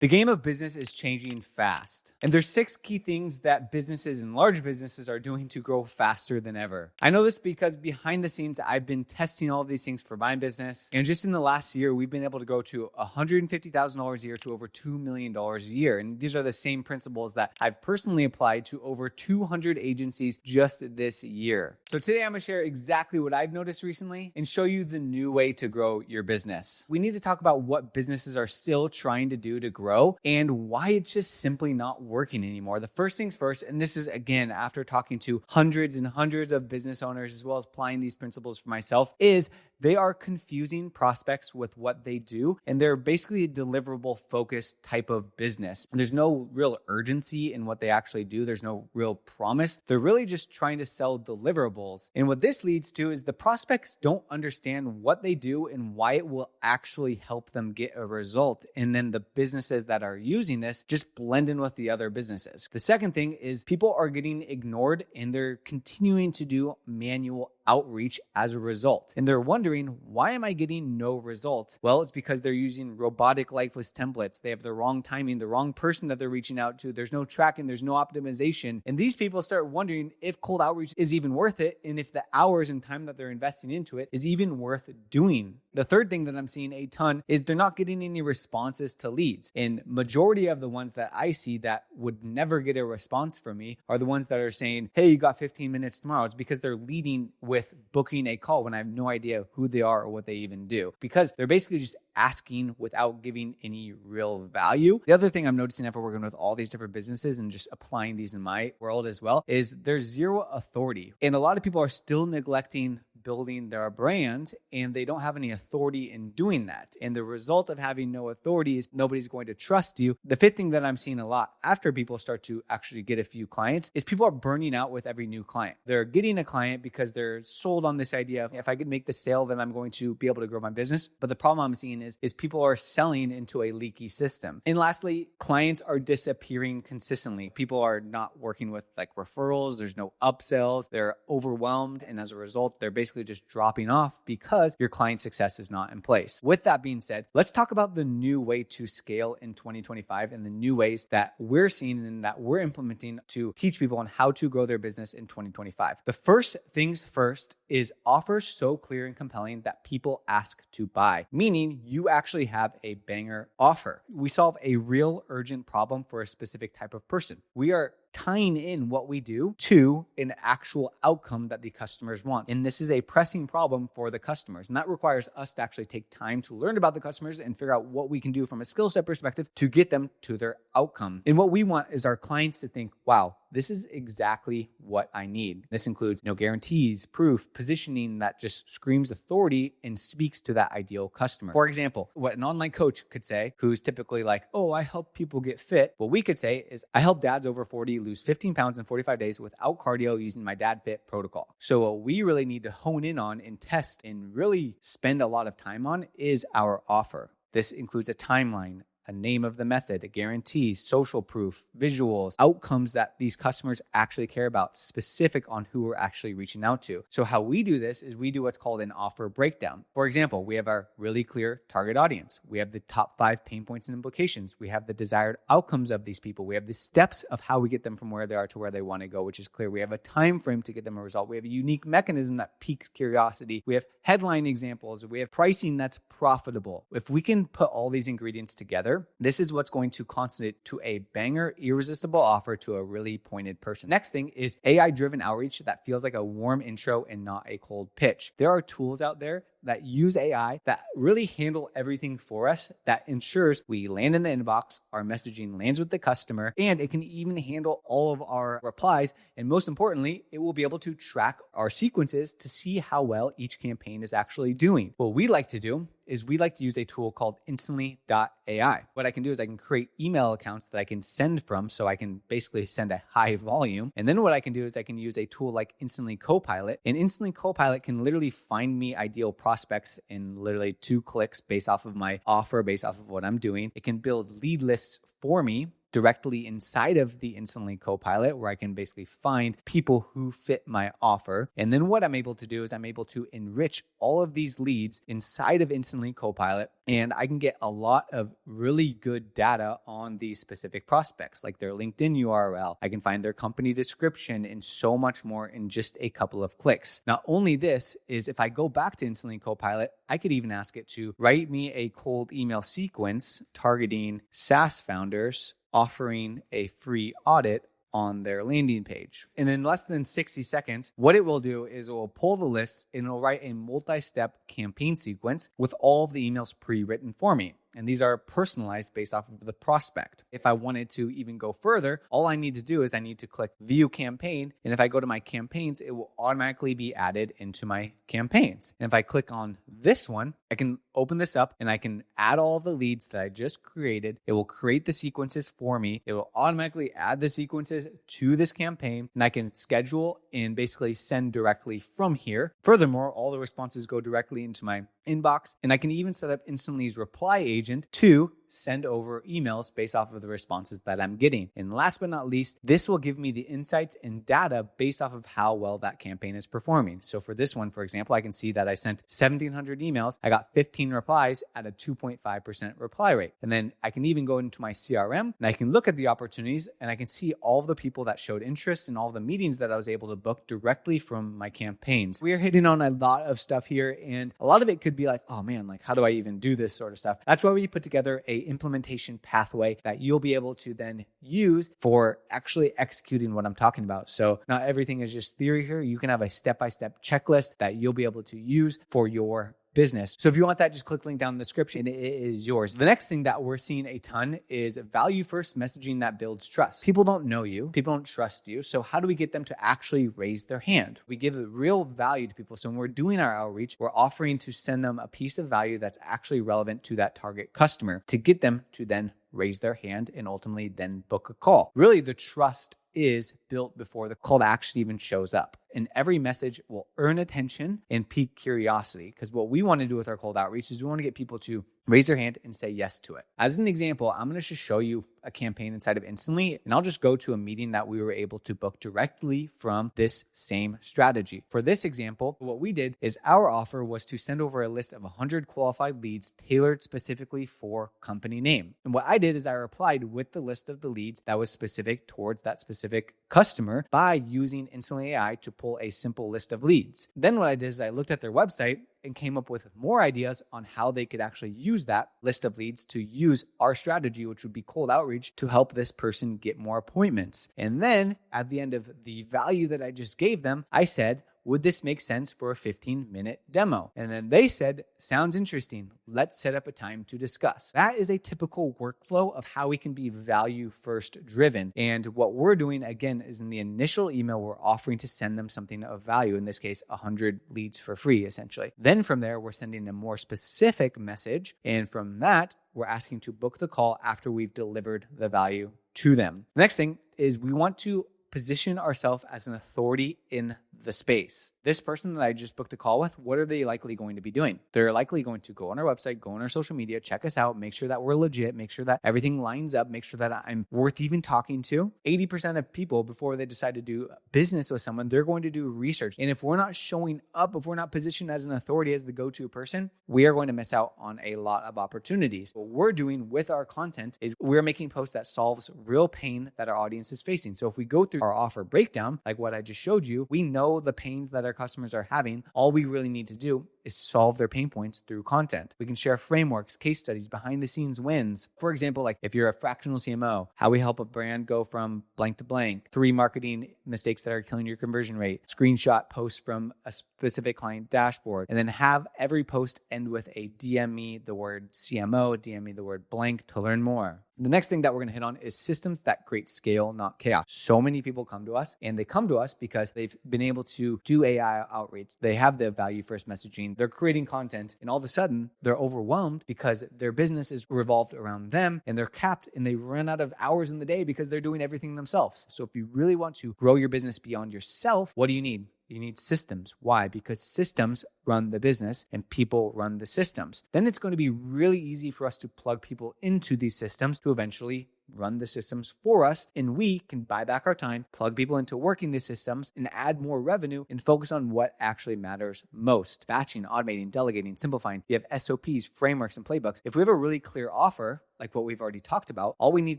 The game of business is changing fast, and there's 6 key things that businesses and large businesses are doing to grow faster than ever. I know this because behind the scenes, I've been testing all of these things for my business, and just in the last year, we've been able to go to $150,000 a year to over $2 million a year. And these are the same principles that I've personally applied to over 200 agencies just this year. So today, I'm gonna share exactly what I've noticed recently and show you the new way to grow your business. We need to talk about what businesses are still trying to do to grow and why it's just simply not working anymore. The first things first, and this is again after talking to hundreds and hundreds of business owners as well as applying these principles for myself, is they are confusing prospects with what they do, and they're basically a deliverable focused type of business. There's no real urgency in what they actually do. There's no real promise. They're really just trying to sell deliverables. And what this leads to is the prospects don't understand what they do and why it will actually help them get a result. And then the businesses that are using this just blend in with the other businesses. The second thing is people are getting ignored and they're continuing to do manual outreach as a result. And they're wondering, why am I getting no results? Well, it's because they're using robotic, lifeless templates. They have the wrong timing, the wrong person that they're reaching out to. There's no tracking, there's no optimization. And these people start wondering if cold outreach is even worth it and if the hours and time that they're investing into it is even worth doing. The third thing that I'm seeing a ton is they're not getting any responses to leads. And majority of the ones that I see that would never get a response from me are the ones that are saying, hey, you got 15 minutes tomorrow. It's because they're leading with booking a call when I have no idea who they are or what they even do, because they're basically just asking without giving any real value. The other thing I'm noticing after working with all these different businesses and just applying these in my world as well is there's zero authority. And a lot of people are still neglecting building their brand and they don't have any authority in doing that. And the result of having no authority is nobody's going to trust you. The fifth thing that I'm seeing a lot after people start to actually get a few clients is people are burning out with every new client. They're getting a client because they're sold on this idea of, if I could make the sale, then I'm going to be able to grow my business. But the problem I'm seeing is people are selling into a leaky system. And lastly, clients are disappearing consistently. People are not working with like referrals. There's no upsells. They're overwhelmed. And as a result, they're basically just dropping off because your client success is not in place. With that being said, let's talk about the new way to scale in 2025 and the new ways that we're seeing and that we're implementing to teach people on how to grow their business in 2025. The first things first is offers so clear and compelling that people ask to buy, meaning you actually have a banger offer. We solve a real urgent problem for a specific type of person. We are tying in what we do to an actual outcome that the customers want. And this is a pressing problem for the customers. And that requires us to actually take time to learn about the customers and figure out what we can do from a skill set perspective to get them to their outcome. And what we want is our clients to think, wow, this is exactly what I need. This includes no guarantees, proof, positioning that just screams authority and speaks to that ideal customer. For example, what an online coach could say, who's typically like, oh, I help people get fit. What we could say is, I help dads over 40 lose 15 pounds in 45 days without cardio using my Dad Fit protocol. So what we really need to hone in on and test and really spend a lot of time on is our offer. This includes a timeline, a name of the method, a guarantee, social proof, visuals, outcomes that these customers actually care about, specific on who we're actually reaching out to. So how we do this is we do what's called an offer breakdown. For example, we have our really clear target audience. We have the top 5 pain points and implications. We have the desired outcomes of these people. We have the steps of how we get them from where they are to where they want to go, which is clear. We have a time frame to get them a result. We have a unique mechanism that piques curiosity. We have headline examples. We have pricing that's profitable. If we can put all these ingredients together, this is what's going to constitute to a banger, irresistible offer to a really pointed person. Next thing is AI-driven outreach that feels like a warm intro and not a cold pitch. There are tools out there that use AI that really handle everything for us, that ensures we land in the inbox, our messaging lands with the customer, and it can even handle all of our replies. And most importantly, it will be able to track our sequences to see how well each campaign is actually doing. What we like to do is we like to use a tool called instantly.ai. What I can do is I can create email accounts that I can send from, so I can basically send a high volume. And then what I can do is I can use a tool like Instantly Copilot, and Instantly Copilot can literally find me ideal prospects in literally 2 clicks based off of my offer, based off of what I'm doing. It can build lead lists for me directly inside of the Instantly Copilot, where I can basically find people who fit my offer. And then what I'm able to do is I'm able to enrich all of these leads inside of Instantly Copilot and I can get a lot of really good data on these specific prospects, like their LinkedIn URL. I can find their company description and so much more in just a couple of clicks. Not only this is if I go back to Instantly Copilot, I could even ask it to write me a cold email sequence targeting SaaS founders offering a free audit on their landing page. And in less than 60 seconds, what it will do is it will pull the list and it'll write a multi-step campaign sequence with all of the emails pre-written for me. And these are personalized based off of the prospect. If I wanted to even go further, all I need to do is I need to click View Campaign. And if I go to my campaigns, it will automatically be added into my campaigns. And if I click on this one, I can open this up and I can add all the leads that I just created. It will create the sequences for me. It will automatically add the sequences to this campaign, and I can schedule and basically send directly from here. Furthermore, all the responses go directly into my inbox, and I can even set up Instantly's reply agent to send over emails based off of the responses that I'm getting. And last but not least, this will give me the insights and data based off of how well that campaign is performing. So for this one, for example, I can see that I sent 1,700 emails. I got 15 replies at a 2.5% reply rate. And then I can even go into my CRM and I can look at the opportunities and I can see all of the people that showed interest and all the meetings that I was able to book directly from my campaigns. We are hitting on a lot of stuff here, and a lot of it could be like, oh man, like how do I even do this sort of stuff? That's why we put together a implementation pathway that you'll be able to then use for actually executing what I'm talking about. So not everything is just theory here. You can have a step-by-step checklist that you'll be able to use for your business. So if you want that, just click link down in the description. It is yours. The next thing that we're seeing a ton is value first messaging that builds trust. People don't know you. People don't trust you. So how do we get them to actually raise their hand? We give the real value to people. So when we're doing our outreach, we're offering to send them a piece of value that's actually relevant to that target customer to get them to then raise their hand and ultimately then book a call. Really, the trust is built before the call to action even shows up. And every message will earn attention and pique curiosity, because what we want to do with our cold outreach is we want to get people to raise their hand and say yes to it. As an example, I'm going to just show you a campaign inside of Instantly, and I'll just go to a meeting that we were able to book directly from this same strategy. For this example, what we did is our offer was to send over a list of 100 qualified leads tailored specifically for company name. And what I did is I replied with the list of the leads that was specific towards that specific customer by using Instantly AI to pull a simple list of leads. Then what I did is I looked at their website and came up with more ideas on how they could actually use that list of leads to use our strategy, which would be cold outreach, to help this person get more appointments. And then at the end of the value that I just gave them, I said, would this make sense for a 15-minute demo? And then they said, sounds interesting. Let's set up a time to discuss. That is a typical workflow of how we can be value first driven. And what we're doing, again, is in the initial email, we're offering to send them something of value. In this case, 100 leads for free, essentially. Then from there, we're sending a more specific message. And from that, we're asking to book the call after we've delivered the value to them. The next thing is we want to position ourselves as an authority in the space. This person that I just booked a call with, what are they likely going to be doing? They're likely going to go on our website, go on our social media, check us out, make sure that we're legit, make sure that everything lines up, make sure that I'm worth even talking to. 80% of people, before they decide to do business with someone, they're going to do research. And if we're not showing up, if we're not positioned as an authority, as the go-to person, we are going to miss out on a lot of opportunities. What we're doing with our content is we're making posts that solves real pain that our audience is facing. So if we go through our offer breakdown, like what I just showed you, we know the pains that our customers are having. All we really need to do is solve their pain points through content. We can share frameworks, case studies, behind the scenes wins. For example, like if you're a fractional CMO, how we help a brand go from blank to blank, 3 marketing mistakes that are killing your conversion rate, screenshot posts from a specific client dashboard, and then have every post end with a DM me the word CMO, DM me the word blank to learn more. The next thing that we're going to hit on is systems that create scale, not chaos. So many people come to us, and they come to us because they've been able to do AI outreach. They have the value first messaging. They're creating content, and all of a sudden they're overwhelmed because their business is revolved around them, and they're capped, and they run out of hours in the day because they're doing everything themselves. So if you really want to grow your business beyond yourself, what do you need? You need systems. Why? Because systems run the business and people run the systems. Then it's going to be really easy for us to plug people into these systems to eventually run the systems for us, and we can buy back our time, plug people into working these systems, and add more revenue and focus on what actually matters most. Batching, automating, delegating, simplifying. You have SOPs, frameworks, and playbooks. If we have a really clear offer, like what we've already talked about, all we need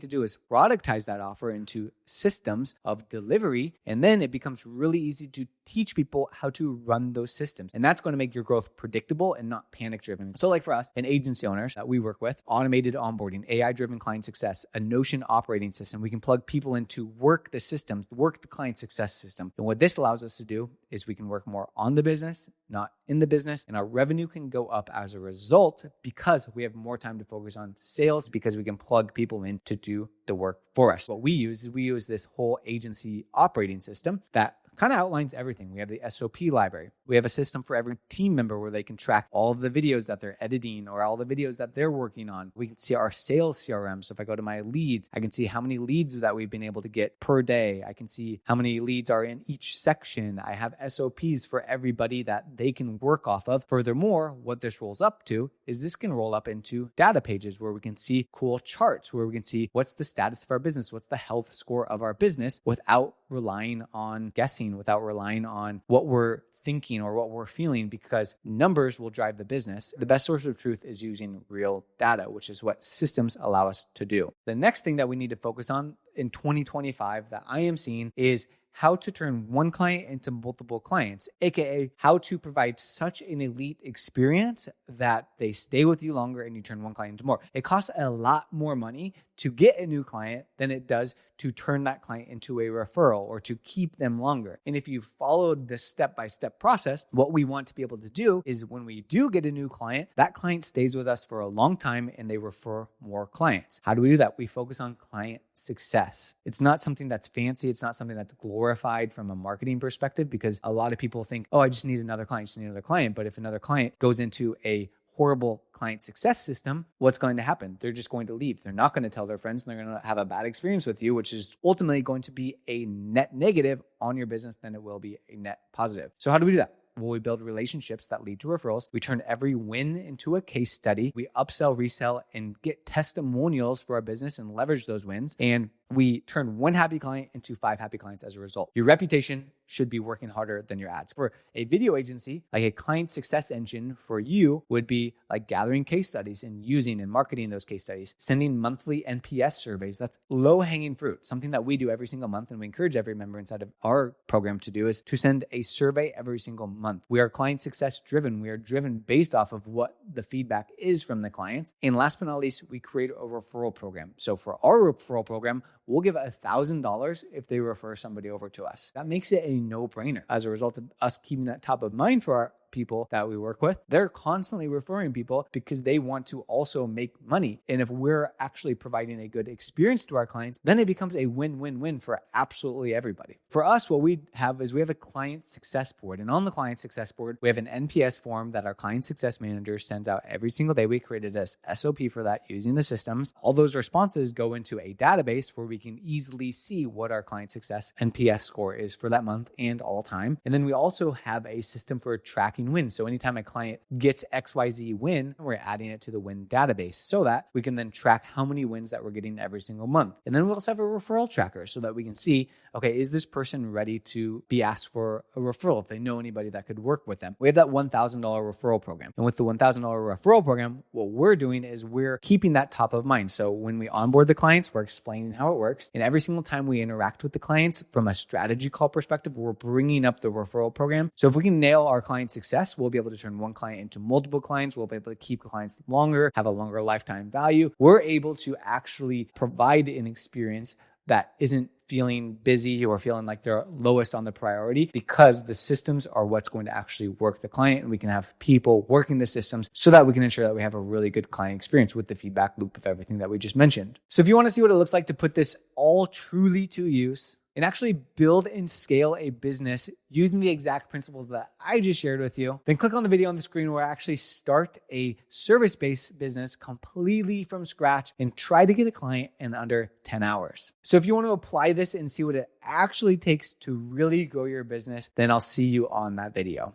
to do is productize that offer into systems of delivery, and then it becomes really easy to teach people how to run those systems. And that's going to make your growth predictable and not panic driven. So like for us, an agency owners that we work with, automated onboarding, AI-driven client success, a Notion operating system. We can plug people into work the systems, work the client success system. And what this allows us to do is we can work more on the business, not in the business, and our revenue can go up as a result because we have more time to focus on sales, because we can plug people in to do the work for us. What we use is this whole agency operating system that kind of outlines everything. We have the SOP library. We have a system for every team member where they can track all of the videos that they're editing or all the videos that they're working on. We can see our sales CRM. So if I go to my leads, I can see how many leads that we've been able to get per day. I can see how many leads are in each section. I have SOPs for everybody that they can work off of. Furthermore, what this rolls up to is this can roll up into data pages where we can see cool charts, where we can see what's the status of our business, what's the health score of our business without relying on guessing, without relying on what we're thinking or what we're feeling, because numbers will drive the business. The best source of truth is using real data, which is what systems allow us to do. The next thing that we need to focus on in 2025 that I am seeing is how to turn one client into multiple clients, aka how to provide such an elite experience that they stay with you longer and you turn one client into more. It costs a lot more money to get a new client than it does to turn that client into a referral or to keep them longer. And if you followed this step-by-step process, what we want to be able to do is when we do get a new client, that client stays with us for a long time and they refer more clients. How do we do that? We focus on client success. It's not something that's fancy. It's not something that's glorified from a marketing perspective, because a lot of people think, oh, I just need another client. But if another client goes into a horrible client success system, what's going to happen? They're just going to leave. They're not going to tell their friends, and they're going to have a bad experience with you, which is ultimately going to be a net negative on your business than it will be a net positive. So how do we do that? Well, we build relationships that lead to referrals. We turn every win into a case study. We upsell, resell, and get testimonials for our business and leverage those wins. And we turn one happy client into 5 happy clients as a result. Your reputation should be working harder than your ads. For a video agency, like a client success engine for you would be like gathering case studies and using and marketing those case studies, sending monthly NPS surveys. That's low-hanging fruit. Something that we do every single month, and we encourage every member inside of our program to do, is to send a survey every single month. We are client success driven. We are driven based off of what the feedback is from the clients. And last but not least, we create a referral program. So for our referral program, we'll give $1,000 if they refer somebody over to us. That makes it a no-brainer. As a result of us keeping that top of mind for our people that we work with, they're constantly referring people because they want to also make money. And if we're actually providing a good experience to our clients, then it becomes a win-win-win for absolutely everybody. For us, what we have is we have a client success board. And on the client success board, we have an NPS form that our client success manager sends out every single day. We created a SOP for that using the systems. All those responses go into a database where we can easily see what our client success NPS score is for that month and all time. And then we also have a system for tracking wins. So anytime a client gets XYZ win, we're adding it to the win database so that we can then track how many wins that we're getting every single month. And then we also have a referral tracker so that we can see, okay, is this person ready to be asked for a referral if they know anybody that could work with them? We have that $1,000 referral program. And with the $1,000 referral program, what we're doing is we're keeping that top of mind. So when we onboard the clients, we're explaining how it works. And every single time we interact with the clients from a strategy call perspective, we're bringing up the referral program. So if we can nail our client success, we'll be able to turn one client into multiple clients. We'll be able to keep clients longer, have a longer lifetime value. We're able to actually provide an experience that isn't feeling busy or feeling like they're lowest on the priority, because the systems are what's going to actually work the client, and we can have people working the systems so that we can ensure that we have a really good client experience with the feedback loop of everything that we just mentioned. So if you want to see what it looks like to put this all truly to use and actually build and scale a business using the exact principles that I just shared with you, then click on the video on the screen where I actually start a service-based business completely from scratch and try to get a client in under 10 hours. So if you want to apply this and see what it actually takes to really grow your business, then I'll see you on that video.